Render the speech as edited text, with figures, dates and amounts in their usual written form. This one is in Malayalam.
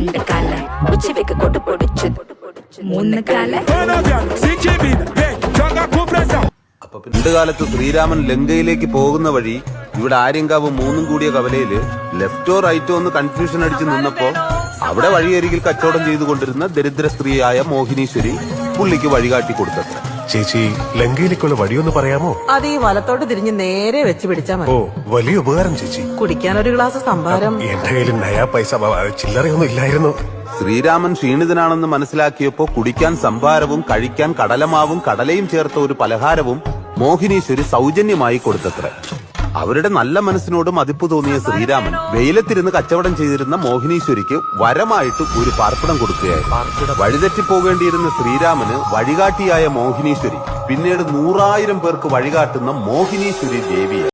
രണ്ട് കാല ഉച്ചവെക്ക് കൊട്ടു പൊടിച്ചു മൂന്ന് കാല. പണ്ട് കാലത്ത് ശ്രീരാമൻ ലങ്കയിലേക്ക് പോകുന്ന വഴി ഇവിടെ ആര്യങ്കാവ് മൂന്നും കൂടിയ കവലയില് ലെഫ്റ്റോ റൈറ്റോ എന്ന് കൺഫ്യൂഷൻ അടിച്ച് നിന്നപ്പോ അവിടെ വഴിയരികിൽ കച്ചവടം ചെയ്തുകൊണ്ടിരുന്ന ദരിദ്ര സ്ത്രീയായ മോഹിനീശ്വരി പുള്ളിക്ക് വഴികാട്ടി കൊടുത്തത്ര. ചേച്ചി, ലങ്കയിലേക്കുള്ള വഴിയൊന്ന് പറയാമോ? അത് ഈ വലത്തോട്ട് തിരിഞ്ഞ് നേരെ വെച്ച് പിടിച്ചാ മതി. ഓ, വലിയ ഉപകാരം ചേച്ചി. കുടിക്കാൻ ഒരു ഗ്ലാസ് സംഭാരം. എന്റെ കയ്യിൽ നയാ പൈസ ചില്ലറയൊന്നും ഇല്ലായിരുന്നു. ശ്രീരാമൻ ക്ഷീണിതനാണെന്ന് മനസ്സിലാക്കിയപ്പോ കുടിക്കാൻ സംഭാരവും കഴിക്കാൻ കടലമാവും കടലയും ചേർത്ത ഒരു പലഹാരവും മോഹിനീശ്വരി സൗജന്യമായി കൊടുത്തത്ര. അവരുടെ നല്ല മനസ്സിനോട് മതിപ്പ് തോന്നിയ ശ്രീരാമൻ വെയിലത്തിരുന്ന് കച്ചവടം ചെയ്തിരുന്ന മോഹിനീശ്വരിക്ക് വരമായിട്ട് ഒരു പാർപ്പിടം കൊടുക്കുകയായി. വഴിതെറ്റിപ്പോകേണ്ടിയിരുന്ന ശ്രീരാമന് വഴികാട്ടിയായ മോഹിനീശ്വരി പിന്നീട് 100,000 പേർക്ക് വഴികാട്ടുന്ന മോഹിനീശ്വരി ദേവിയെ